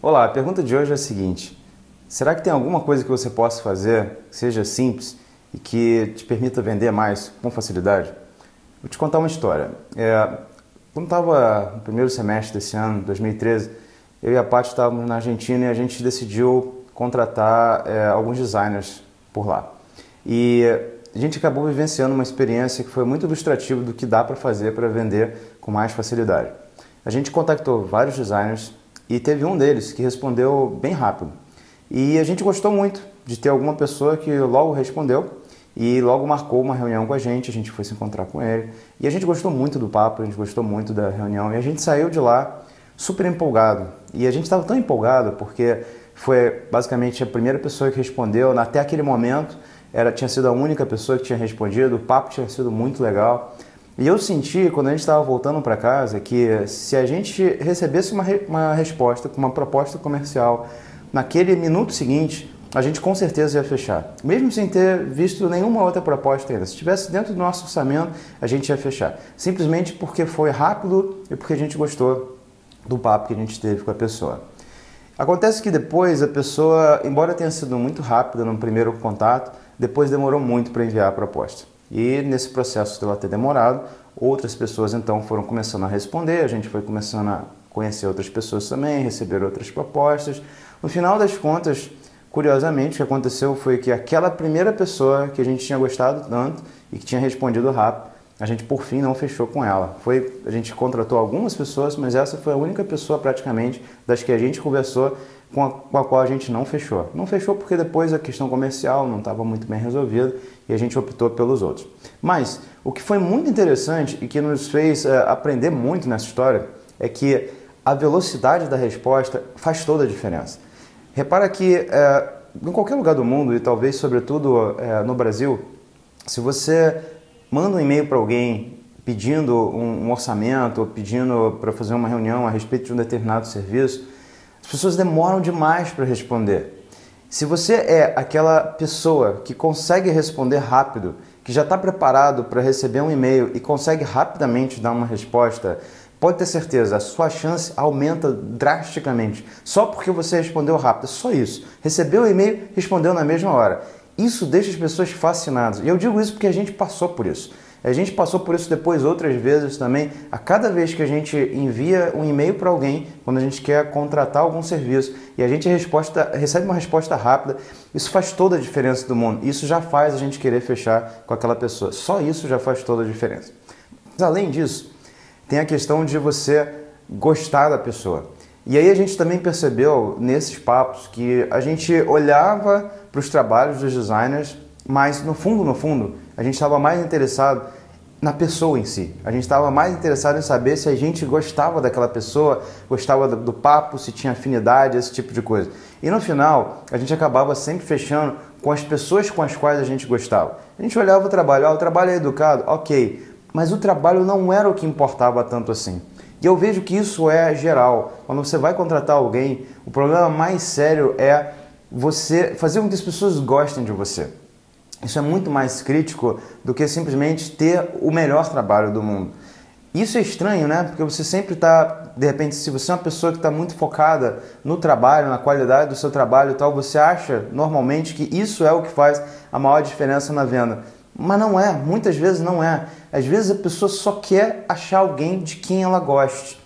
Olá, a pergunta de hoje é a seguinte: será que tem alguma coisa que você possa fazer, que seja simples e que te permita vender mais com facilidade? Vou te contar uma história. Quando estava no primeiro semestre desse ano, 2013, eu e a Paty estávamos na Argentina e a gente decidiu contratar alguns designers por lá. E a gente acabou vivenciando uma experiência que foi muito ilustrativa do que dá para fazer para vender com mais facilidade. A gente contactou vários designers e teve um deles que respondeu bem rápido. E a gente gostou muito de ter alguma pessoa que logo respondeu e logo marcou uma reunião com a gente foi se encontrar com ele. E a gente gostou muito do papo, a gente gostou muito da reunião e a gente saiu de lá super empolgado. E a gente estava tão empolgado porque foi basicamente a primeira pessoa que respondeu. Até aquele momento tinha sido a única pessoa que tinha respondido, o papo tinha sido muito legal. E eu senti, quando a gente estava voltando para casa, que se a gente recebesse uma resposta com uma proposta comercial naquele minuto seguinte, a gente com certeza ia fechar. Mesmo sem ter visto nenhuma outra proposta ainda. Se estivesse dentro do nosso orçamento, a gente ia fechar. Simplesmente porque foi rápido e porque a gente gostou do papo que a gente teve com a pessoa. Acontece que depois a pessoa, embora tenha sido muito rápida no primeiro contato, depois demorou muito para enviar a proposta. E nesse processo dela ter demorado, outras pessoas então foram começando a responder, a gente foi começando a conhecer outras pessoas também, receber outras propostas. No final das contas, curiosamente, o que aconteceu foi que aquela primeira pessoa que a gente tinha gostado tanto e que tinha respondido rápido, a gente por fim não fechou com ela. A gente contratou algumas pessoas, mas essa foi a única pessoa praticamente das que a gente conversou com a qual a gente não fechou. Não fechou porque depois a questão comercial não estava muito bem resolvida e a gente optou pelos outros. Mas o que foi muito interessante e que nos fez aprender muito nessa história é que a velocidade da resposta faz toda a diferença. Repara que em qualquer lugar do mundo, e talvez sobretudo no Brasil, se você manda um e-mail para alguém pedindo um orçamento ou pedindo para fazer uma reunião a respeito de um determinado serviço, as pessoas demoram demais para responder. Se você é aquela pessoa que consegue responder rápido, que já está preparado para receber um e-mail e consegue rapidamente dar uma resposta, pode ter certeza, a sua chance aumenta drasticamente. Só porque você respondeu rápido, só isso. Recebeu o e-mail, respondeu na mesma hora. Isso deixa as pessoas fascinadas. E eu digo isso porque a gente passou por isso. A gente passou por isso depois outras vezes também. A cada vez que a gente envia um e-mail para alguém, quando a gente quer contratar algum serviço e a gente recebe uma resposta rápida, isso faz toda a diferença do mundo. Isso já faz a gente querer fechar com aquela pessoa. Só isso já faz toda a diferença. Mas além disso, tem a questão de você gostar da pessoa. E aí a gente também percebeu nesses papos que a gente olhava para os trabalhos dos designers, mas no fundo, a gente estava mais interessado na pessoa em si. A gente estava mais interessado em saber se a gente gostava daquela pessoa, gostava do papo, se tinha afinidade, esse tipo de coisa. E no final, a gente acabava sempre fechando com as pessoas com as quais a gente gostava. A gente olhava o trabalho, o trabalho é educado, ok, mas o trabalho não era o que importava tanto assim. E eu vejo que isso é geral. Quando você vai contratar alguém, o problema mais sério é você fazer com que as pessoas gostem de você. Isso é muito mais crítico do que simplesmente ter o melhor trabalho do mundo. Isso é estranho, né? Porque você sempre está, de repente, se você é uma pessoa que está muito focada no trabalho, na qualidade do seu trabalho e tal, você acha normalmente que isso é o que faz a maior diferença na venda. Mas não é, muitas vezes não é. Às vezes a pessoa só quer achar alguém de quem ela goste.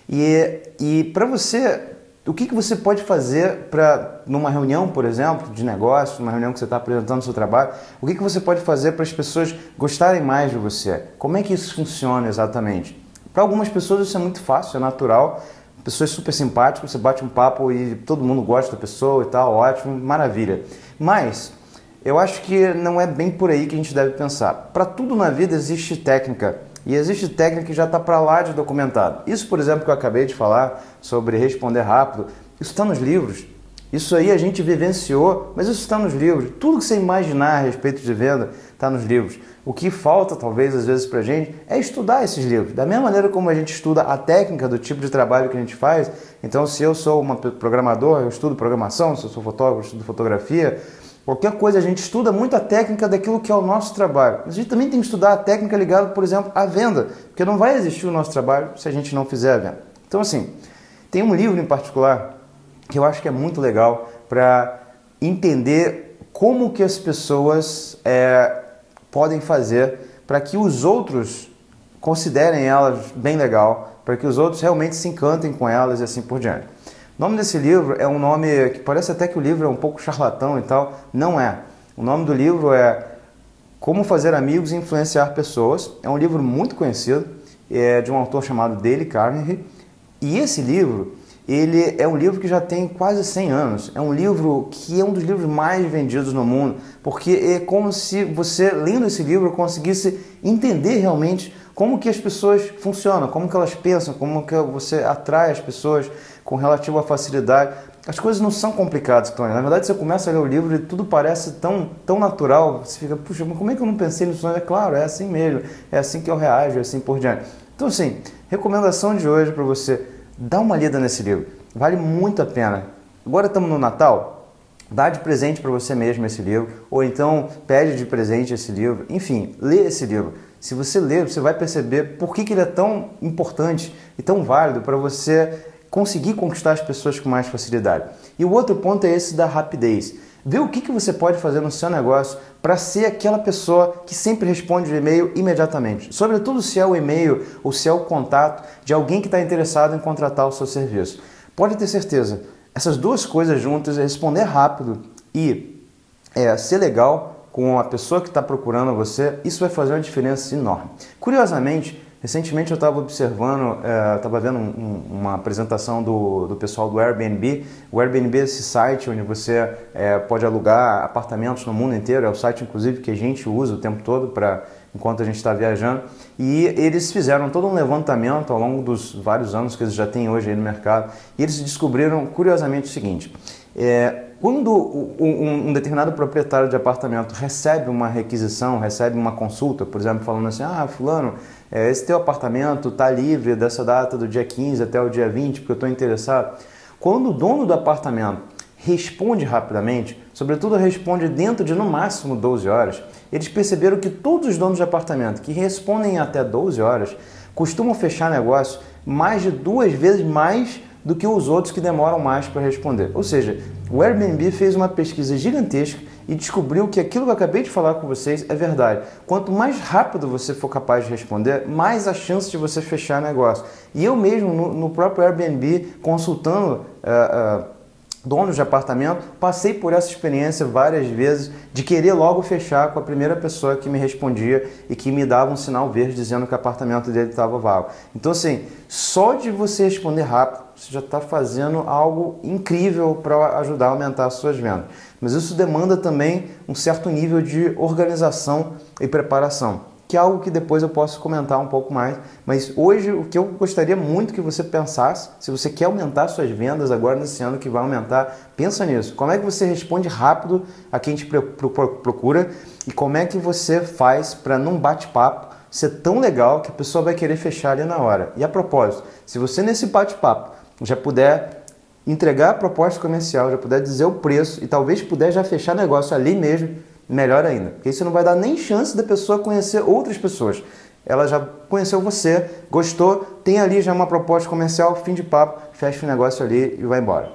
E para você, o que você pode fazer para, numa reunião, por exemplo, de negócio, numa reunião que você está apresentando o seu trabalho, o que você pode fazer para as pessoas gostarem mais de você? Como é que isso funciona exatamente? Para algumas pessoas isso é muito fácil, é natural. Pessoas super simpáticas, você bate um papo e todo mundo gosta da pessoa e tal, ótimo, maravilha. Mas eu acho que não é bem por aí que a gente deve pensar. Para tudo na vida existe técnica. E existe técnica que já está para lá de documentado. Isso, por exemplo, que eu acabei de falar sobre responder rápido, isso está nos livros. Isso aí a gente vivenciou, mas isso está nos livros. Tudo que você imaginar a respeito de venda está nos livros. O que falta, talvez, às vezes para a gente, é estudar esses livros. Da mesma maneira como a gente estuda a técnica do tipo de trabalho que a gente faz. Então, se eu sou um programador, eu estudo programação. Se eu sou fotógrafo, eu estudo fotografia. Qualquer coisa, a gente estuda muito a técnica daquilo que é o nosso trabalho. Mas a gente também tem que estudar a técnica ligada, por exemplo, à venda. Porque não vai existir o nosso trabalho se a gente não fizer a venda. Então, assim, tem um livro em particular que eu acho que é muito legal para entender como que as pessoas podem fazer para que os outros considerem elas bem legal, para que os outros realmente se encantem com elas e assim por diante. O nome desse livro é um nome que parece até que o livro é um pouco charlatão e tal. Não é. O nome do livro é Como Fazer Amigos e Influenciar Pessoas. É um livro muito conhecido, é de um autor chamado Dale Carnegie. E esse livro, ele é um livro que já tem quase 100 anos. É um livro que é um dos livros mais vendidos no mundo, porque é como se você, lendo esse livro, conseguisse entender realmente como que as pessoas funcionam, como que elas pensam, como que você atrai as pessoas com relativa facilidade. As coisas não são complicadas, Tony. Na verdade, você começa a ler o livro e tudo parece tão natural. Você fica, puxa, mas como é que eu não pensei nisso? É claro, é assim mesmo, é assim que eu reajo, é assim por diante. Então, assim, recomendação de hoje para você, dá uma lida nesse livro. Vale muito a pena. Agora estamos no Natal, dá de presente para você mesmo esse livro, ou então pede de presente esse livro. Enfim, lê esse livro. Se você ler, você vai perceber por que ele é tão importante e tão válido para você conseguir conquistar as pessoas com mais facilidade. E o outro ponto é esse da rapidez. Vê o que você pode fazer no seu negócio para ser aquela pessoa que sempre responde o e-mail imediatamente. Sobretudo se é o e-mail ou se é o contato de alguém que está interessado em contratar o seu serviço. Pode ter certeza, essas duas coisas juntas, responder rápido e ser legal com a pessoa que está procurando você, isso vai fazer uma diferença enorme. Curiosamente, recentemente eu estava observando, estava vendo uma apresentação do pessoal do Airbnb. O Airbnb é esse site onde você pode alugar apartamentos no mundo inteiro, é o site inclusive que a gente usa o tempo todo enquanto a gente está viajando. E eles fizeram todo um levantamento ao longo dos vários anos que eles já têm hoje aí no mercado, e eles descobriram curiosamente o seguinte: quando um determinado proprietário de apartamento recebe uma requisição, recebe uma consulta, por exemplo, falando assim, fulano, esse teu apartamento está livre dessa data do dia 15 até o dia 20, porque eu estou interessado. Quando o dono do apartamento responde rapidamente, sobretudo responde dentro de no máximo 12 horas, eles perceberam que todos os donos de apartamento que respondem até 12 horas costumam fechar negócio mais de 2 vezes mais do que os outros que demoram mais para responder. Ou seja, o Airbnb fez uma pesquisa gigantesca e descobriu que aquilo que eu acabei de falar com vocês é verdade. Quanto mais rápido você for capaz de responder, mais a chance de você fechar negócio. E eu mesmo, no próprio Airbnb, consultando donos de apartamento, passei por essa experiência várias vezes de querer logo fechar com a primeira pessoa que me respondia e que me dava um sinal verde dizendo que o apartamento dele estava vago. Então, assim, só de você responder rápido, você já está fazendo algo incrível para ajudar a aumentar as suas vendas. Mas isso demanda também um certo nível de organização e preparação, que é algo que depois eu posso comentar um pouco mais. Mas hoje o que eu gostaria muito que você pensasse, se você quer aumentar suas vendas agora nesse ano que vai aumentar, pensa nisso. Como é que você responde rápido a quem te procura e como é que você faz para num bate-papo ser tão legal que a pessoa vai querer fechar ali na hora. E a propósito, se você nesse bate-papo já puder entregar a proposta comercial, já puder dizer o preço e talvez puder já fechar negócio ali mesmo, melhor ainda, porque isso não vai dar nem chance da pessoa conhecer outras pessoas. Ela já conheceu você, gostou, tem ali já uma proposta comercial, fim de papo, fecha o negócio ali e vai embora.